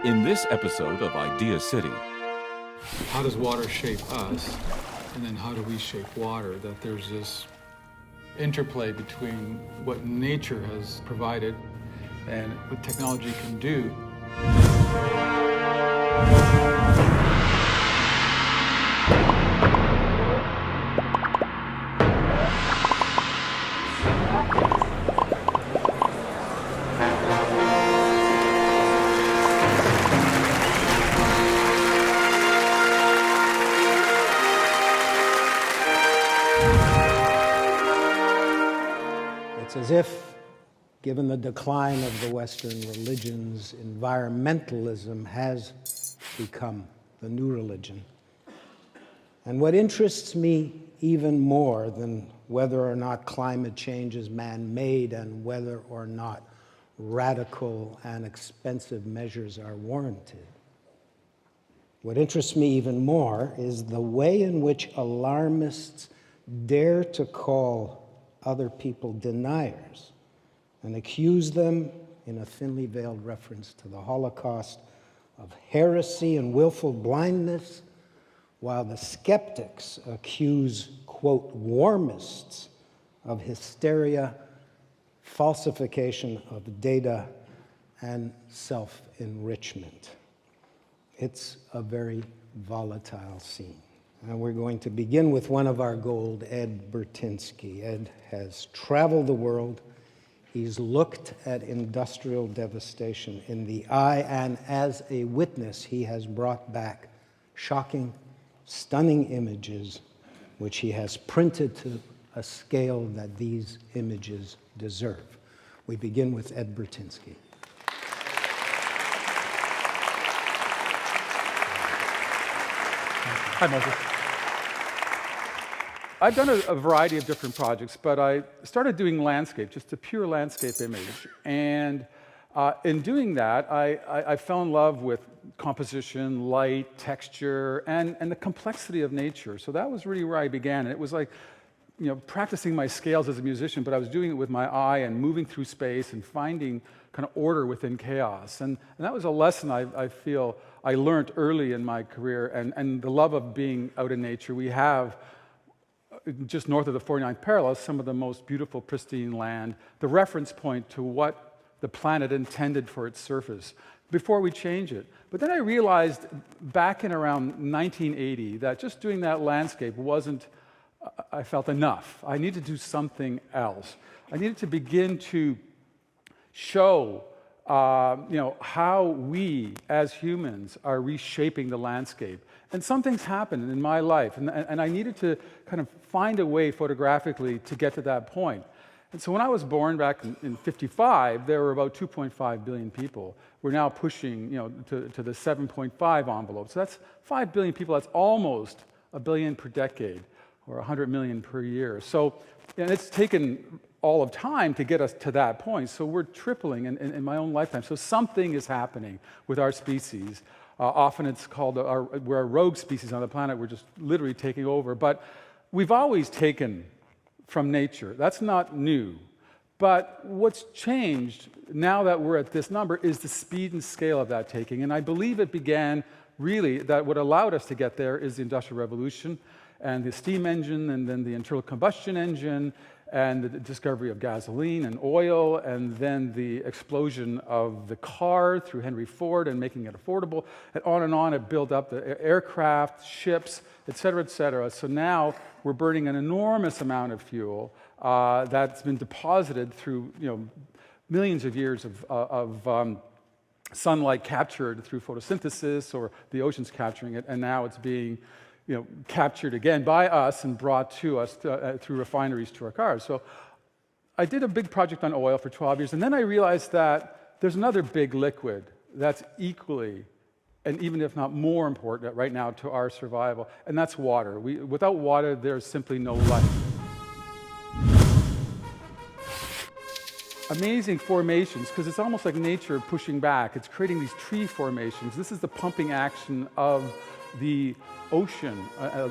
In this episode of Idea City, how does water shape us, and then how do we shape water? That there's this interplay between what nature has provided and what technology can do. It's as if, given the decline of the Western religions, environmentalism has become the new religion. And what interests me even more than whether or not climate change is man-made and whether or not radical and expensive measures are warranted, what interests me even more is the way in which alarmists dare to call other people deniers and accuse them, in a thinly veiled reference to the Holocaust, of heresy and willful blindness, while the skeptics accuse, quote, warmists of hysteria, falsification of data, and self-enrichment. It's a very volatile scene. And we're going to begin with one of our gold, Ed Burtynsky. Ed has traveled the world. He's looked at industrial devastation in the eye, and as a witness, he has brought back shocking, stunning images, which he has printed to a scale that these images deserve. We begin with Ed Burtynsky. Hi, Moses. I've done a variety of different projects, but I started doing landscape, just a pure landscape image. And in doing that, I fell in love with composition, light, texture, and the complexity of nature. So that was really where I began. And it was like, you know, practicing my scales as a musician, but I was doing it with my eye and moving through space and finding kind of order within chaos. And that was a lesson I feel I learned early in my career, and the love of being out in nature. We have, just north of the 49th parallel, some of the most beautiful, pristine land, the reference point to what the planet intended for its surface before we change it. But then I realized back in around 1980 that just doing that landscape wasn't, I felt, enough. I needed to do something else. I needed to begin to show how we as humans are reshaping the landscape. And some things happened in my life, and I needed to kind of find a way photographically to get to that point. And so when I was born back in 55, there were about 2.5 billion people. We're now pushing to the 7.5 envelope. So that's 5 billion people. That's almost a billion per decade, or 100 million per year. So, and it's taken all of time to get us to that point. So we're tripling in my own lifetime. So something is happening with our species. Often it's called, we're a rogue species on the planet. We're just literally taking over. But we've always taken from nature. That's not new. But what's changed now that we're at this number is the speed and scale of that taking. And I believe it began really, that what allowed us to get there is the Industrial Revolution and the steam engine, and then the internal combustion engine, and the discovery of gasoline and oil, and then the explosion of the car through Henry Ford and making it affordable, and on it built up the aircraft, ships, et cetera, et cetera. So now we're burning an enormous amount of fuel that's been deposited through millions of years of sunlight captured through photosynthesis, or the oceans capturing it, and now it's being captured again by us and brought to us through refineries to our cars. So I did a big project on oil for 12 years, and then I realized that there's another big liquid that's equally, and even if not more important right now to our survival, and that's water. Without water, there's simply no life. Amazing formations, because it's almost like nature pushing back. It's creating these tree formations. This is the pumping action of the ocean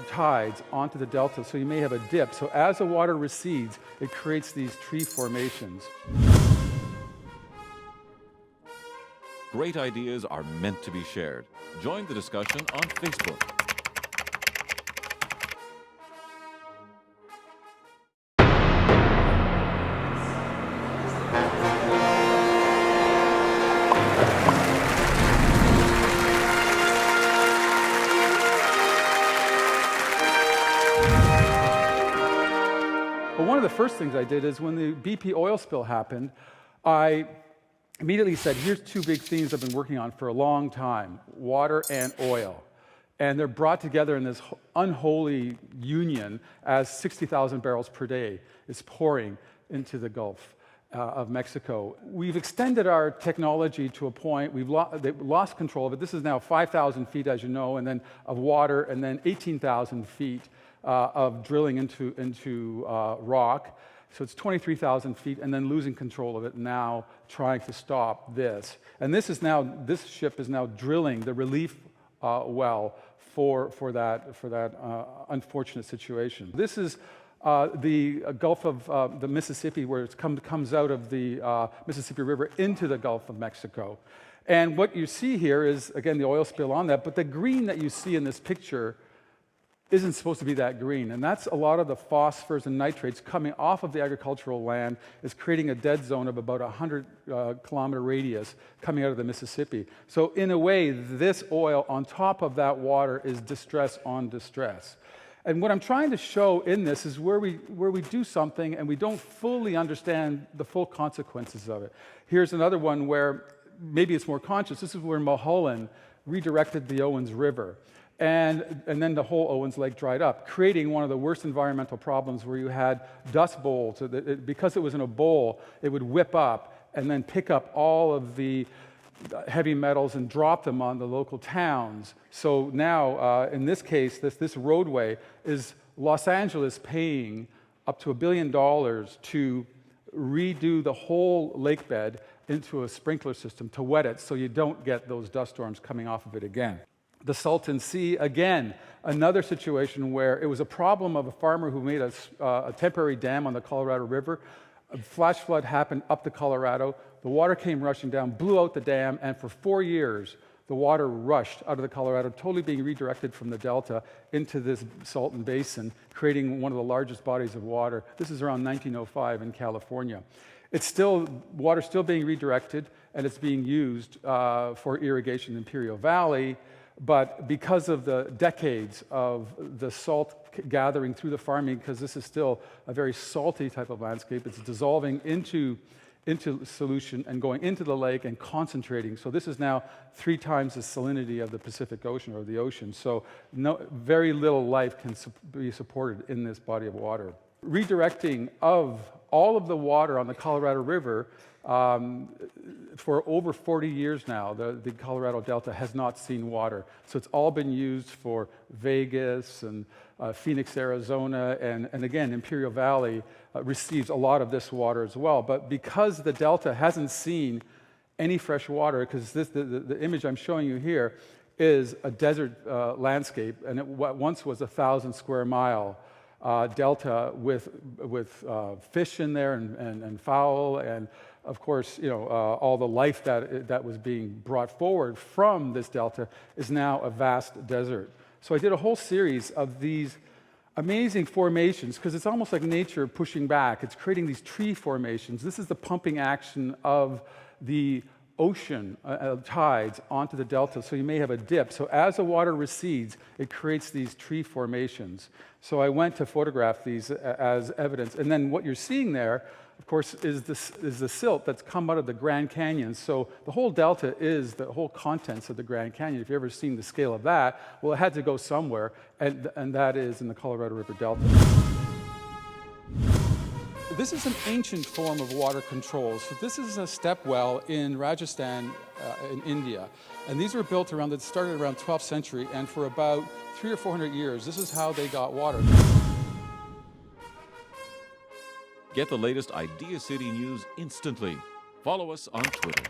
tides onto the delta, so you may have a dip. So as the water recedes, it creates these tree formations. Great ideas are meant to be shared. Join the discussion on Facebook. But one of the first things I did is when the BP oil spill happened, I immediately said, here's two big themes I've been working on for a long time, water and oil. And they're brought together in this unholy union as 60,000 barrels per day is pouring into the Gulf of Mexico. We've extended our technology to a point, they've lost control of it. This is now 5,000 feet, as you know, and then of water, and then 18,000 feet of drilling into rock. So it's 23,000 feet, and then losing control of it, now trying to stop this. And this ship is now drilling the relief well for that unfortunate situation. This is the Gulf of the Mississippi, where it comes out of the Mississippi River into the Gulf of Mexico. And what you see here is, again, the oil spill on that, but the green that you see in this picture isn't supposed to be that green. And that's a lot of the phosphors and nitrates coming off of the agricultural land is creating a dead zone of about 100 kilometer radius coming out of the Mississippi. So in a way, this oil on top of that water is distress on distress. And what I'm trying to show in this is where we do something and we don't fully understand the full consequences of it. Here's another one where maybe it's more conscious. This is where Mulholland redirected the Owens River. And then the whole Owens Lake dried up, creating one of the worst environmental problems where you had dust bowls. So that because it was in a bowl, it would whip up and then pick up all of the heavy metals and drop them on the local towns. So now, in this case, this roadway is Los Angeles paying up to $1 billion to redo the whole lake bed into a sprinkler system to wet it so you don't get those dust storms coming off of it again. The Salton Sea, again, another situation where it was a problem of a farmer who made a temporary dam on the Colorado River. A flash flood happened up the Colorado. The water came rushing down, blew out the dam, and for 4 years, the water rushed out of the Colorado, totally being redirected from the delta into this Salton Basin, creating one of the largest bodies of water. This is around 1905 in California. Water's still being redirected, and it's being used for irrigation in Imperial Valley. But because of the decades of the salt gathering through the farming, because this is still a very salty type of landscape, it's dissolving into solution and going into the lake and concentrating. So this is now 3 times the salinity of the Pacific Ocean or the ocean. So very little life can be supported in this body of water. Redirecting of all of the water on the Colorado River for over 40 years now, the Colorado Delta has not seen water. So it's all been used for Vegas and Phoenix, Arizona, and again, Imperial Valley receives a lot of this water as well. But because the Delta hasn't seen any fresh water, because the image I'm showing you here is a desert landscape, and it once was 1,000 square mile delta with fish in there and fowl, and of course, all the life that was being brought forward from this delta is now a vast desert. So I did a whole series of these amazing formations, because it's almost like nature pushing back. It's creating these tree formations. This is the pumping action of the ocean tides onto the delta, so you may have a dip. So as the water recedes, it creates these tree formations. So I went to photograph these as evidence. And then what you're seeing there, of course, is the silt that's come out of the Grand Canyon. So the whole delta is the whole contents of the Grand Canyon. If you've ever seen the scale of that, well, it had to go somewhere, and that is in the Colorado River Delta. This is an ancient form of water control. So this is a step well in Rajasthan in India. And these were built started around 12th century, and for about 300 or 400 years, this is how they got water. Get the latest Idea City news instantly. Follow us on Twitter.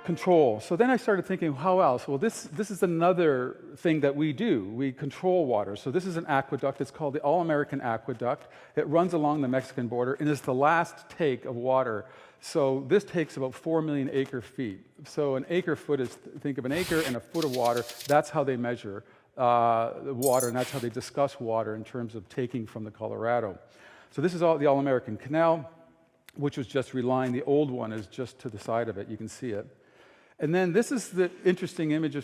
Control. So then I started thinking, how else? Well, this is another thing that we do. We control water. So this is an aqueduct. It's called the All-American Aqueduct. It runs along the Mexican border and is the last take of water. So this takes about 4 million acre-feet. So an acre-foot is, think of an acre and a foot of water. That's how they measure water, and that's how they discuss water in terms of taking from the Colorado. So this is the All-American Canal, which was just relined. The old one is just to the side of it. You can see it. And then this is the interesting image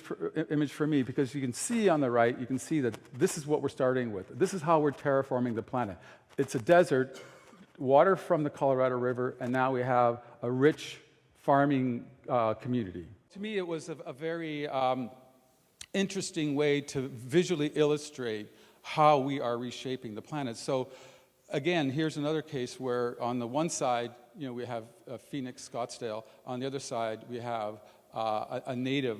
for me, because you can see on the right, you can see that this is what we're starting with. This is how we're terraforming the planet. It's a desert, water from the Colorado River, and now we have a rich farming community. To me, it was a very interesting way to visually illustrate how we are reshaping the planet. So again, here's another case where on the one side, we have Phoenix, Scottsdale. On the other side, we have a native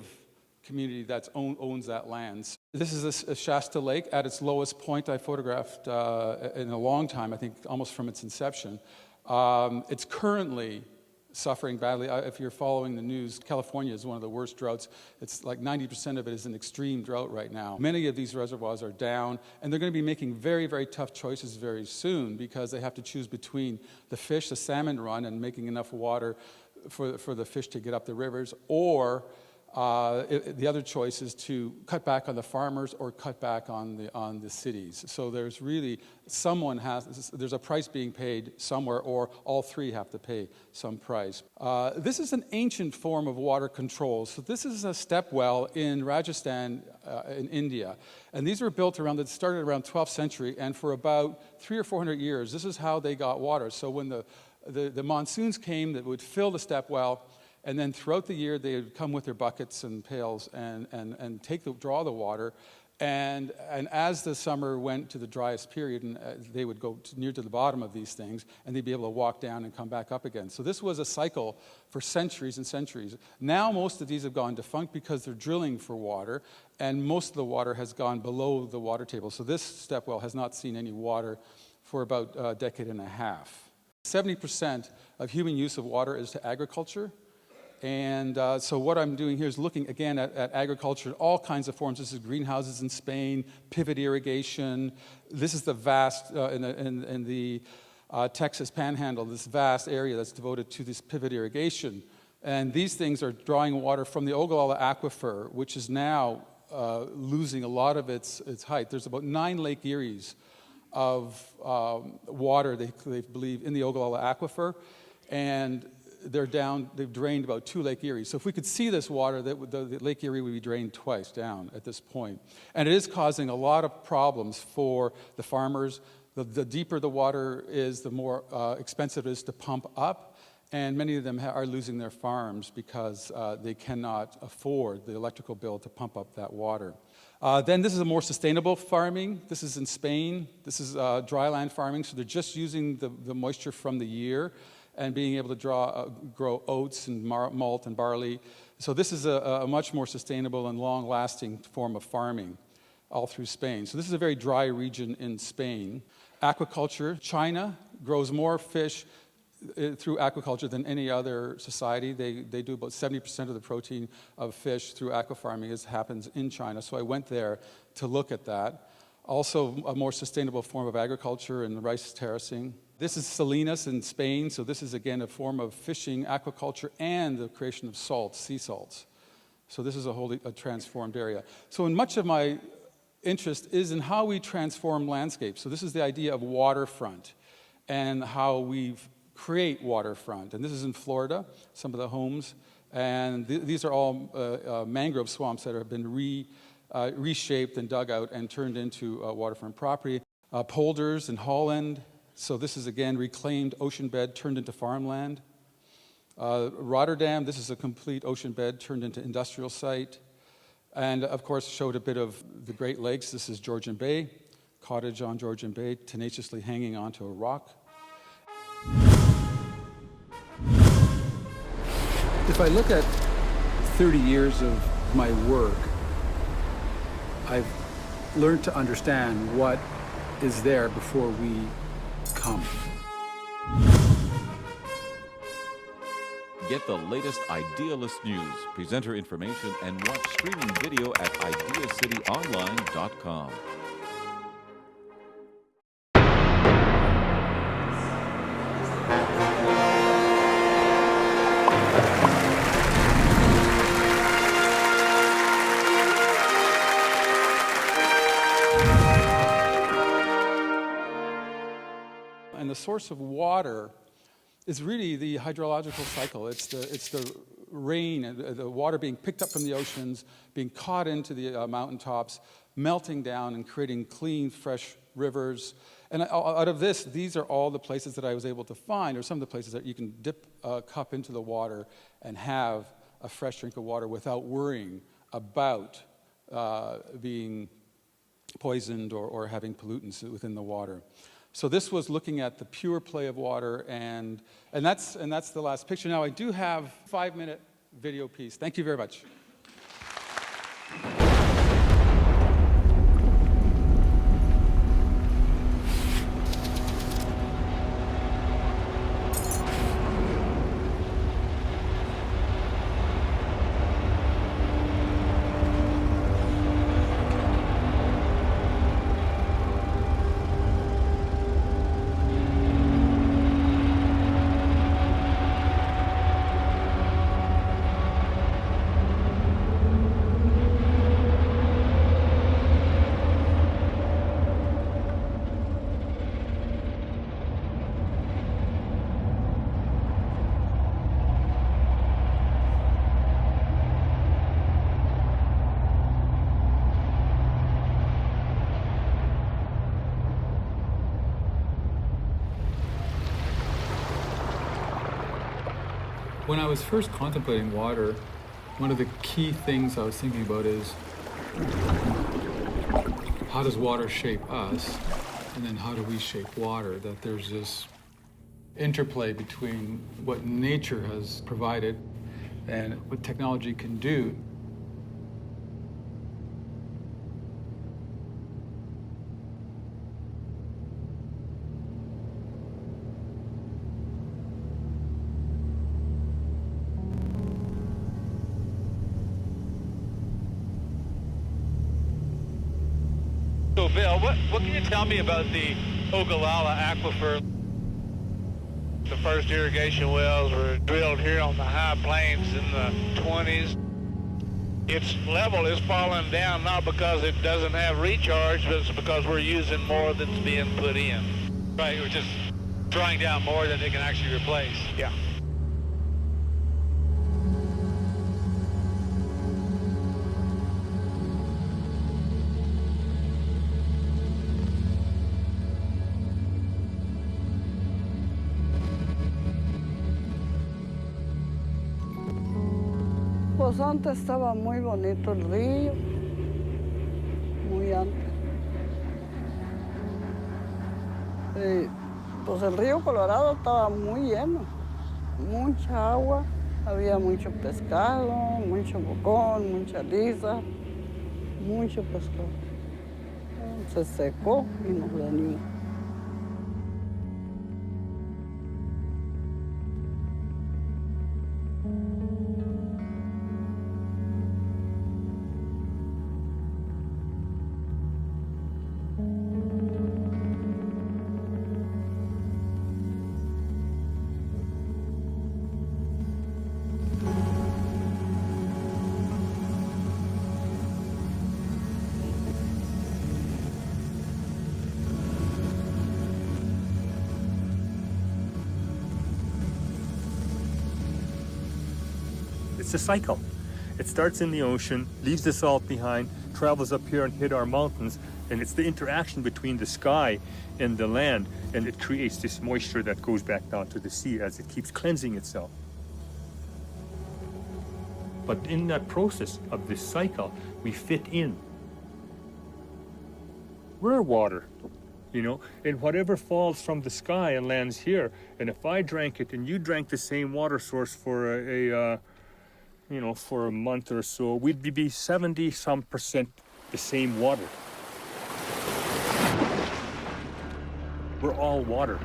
community that owns that land. This is a Shasta Lake at its lowest point. I photographed in a long time, I think almost from its inception. It's currently suffering badly. If you're following the news, California is one of the worst droughts. It's like 90% of it is an extreme drought right now. Many of these reservoirs are down, and they're going to be making very, very tough choices very soon, because they have to choose between the fish, the salmon run, and making enough water for the fish to get up the rivers, or the other choice is to cut back on the farmers or cut back on the cities. So there's really, there's a price being paid somewhere, or all three have to pay some price. This is an ancient form of water control. So this is a step well in Rajasthan in India. And these were built started around 12th century, and for about 300 or 400 years, this is how they got water. So when the monsoons came, that would fill the step well, and then throughout the year, they would come with their buckets and pails and draw the water. And as the summer went to the driest period, and they would go near to the bottom of these things, and they'd be able to walk down and come back up again. So this was a cycle for centuries and centuries. Now most of these have gone defunct because they're drilling for water, and most of the water has gone below the water table. So this step well has not seen any water for about a decade and a half. 70% of human use of water is to agriculture. And so what I'm doing here is looking again at agriculture in all kinds of forms. This is greenhouses in Spain, pivot irrigation. This is the vast, in the Texas Panhandle, this vast area that's devoted to this pivot irrigation. And these things are drawing water from the Ogallala Aquifer, which is now losing a lot of its height. There's about 9 Lake Eries of water, they believe, in the Ogallala Aquifer, and they've drained about 2 Lake Eries. So if we could see this water, the Lake Erie would be drained twice down at this point. And it is causing a lot of problems for the farmers. The deeper the water is, the more expensive it is to pump up, and many of them are losing their farms because they cannot afford the electrical bill to pump up that water. Then this is a more sustainable farming. This is in Spain. This is dryland farming, so they're just using the moisture from the year and being able to grow oats and malt and barley. So this is a much more sustainable and long-lasting form of farming all through Spain. So this is a very dry region in Spain. Aquaculture. China grows more fish through aquaculture than any other society. They do about 70% of the protein of fish through aquafarming happens in China. So I went there to look at that. Also a more sustainable form of agriculture and rice terracing. This is Salinas in Spain. So this is again a form of fishing, aquaculture, and the creation of salts, sea salts. So this is a transformed area. So in much of my interest is in how we transform landscapes. So this is the idea of waterfront and how we create waterfront. And this is in Florida, some of the homes. And these are all mangrove swamps that have been reshaped and dug out and turned into waterfront property. Polders in Holland. So this is, again, reclaimed ocean bed turned into farmland. Rotterdam, this is a complete ocean bed turned into industrial site. And, of course, showed a bit of the Great Lakes. This is Georgian Bay, cottage on Georgian Bay, tenaciously hanging onto a rock. If I look at 30 years of my work, I've learned to understand what is there before we come. Get the latest Idealist news, presenter information, and watch streaming video at ideacityonline.com. And the source of water is really the hydrological cycle. It's the rain, the water being picked up from the oceans, being caught into the mountaintops, melting down and creating clean, fresh rivers. And out of this, these are all the places that I was able to find, or some of the places that you can dip a cup into the water and have a fresh drink of water without worrying about being poisoned or having pollutants within the water. So this was looking at the pure play of water, and that's the last picture. Now I do have a 5-minute video piece. Thank you very much. When I was first contemplating water, one of the key things I was thinking about is how does water shape us, and then how do we shape water? That there's this interplay between what nature has provided and what technology can do. So Bill, what can you tell me about the Ogallala Aquifer? The first irrigation wells were drilled here on the high plains in the 20s. Its level is falling down not because it doesn't have recharge, but it's because we're using more that's being put in. Right, we're just drawing down more than they can actually replace. Yeah. Pues antes estaba muy bonito el río, muy antes. Pues el río Colorado estaba muy lleno, mucha agua, había mucho pescado, mucho bocón, mucha lisa, mucho pescado. Se secó y nos venimos. It's a cycle. It starts in the ocean, leaves the salt behind, travels up here and hit our mountains, and it's the interaction between the sky and the land, and it creates this moisture that goes back down to the sea as it keeps cleansing itself. But in that process of this cycle, we fit in. We're water, you know, and whatever falls from the sky and lands here, and if I drank it and you drank the same water source for for a month or so, we'd be 70-some% the same water. We're all water.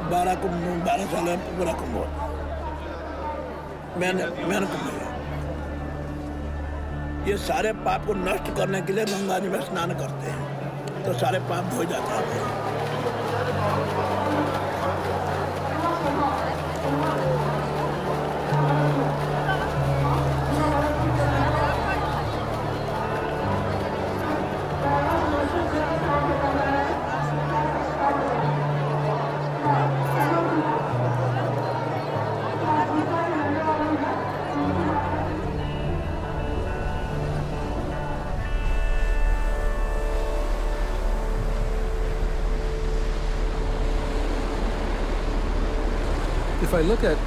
12 साल पूरा कुंभ मैंने कुंभ ये सारे पाप को नष्ट करने के लिए गंगा जी में स्नान करते हैं तो सारे पाप धो जाते हैं। If I look at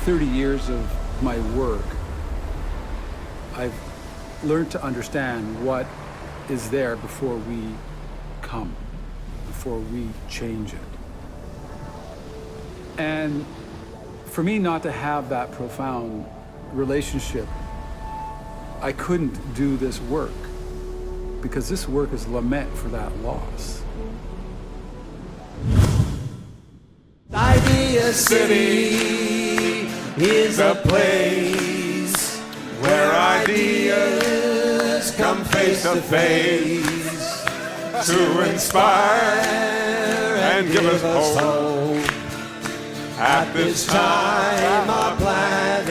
30 years of my work, I've learned to understand what is there before we come, before we change it. And for me not to have that profound relationship, I couldn't do this work, because this work is lament for that loss. Idea City is a place where ideas come face to face to inspire and give us hope. At this time, our plan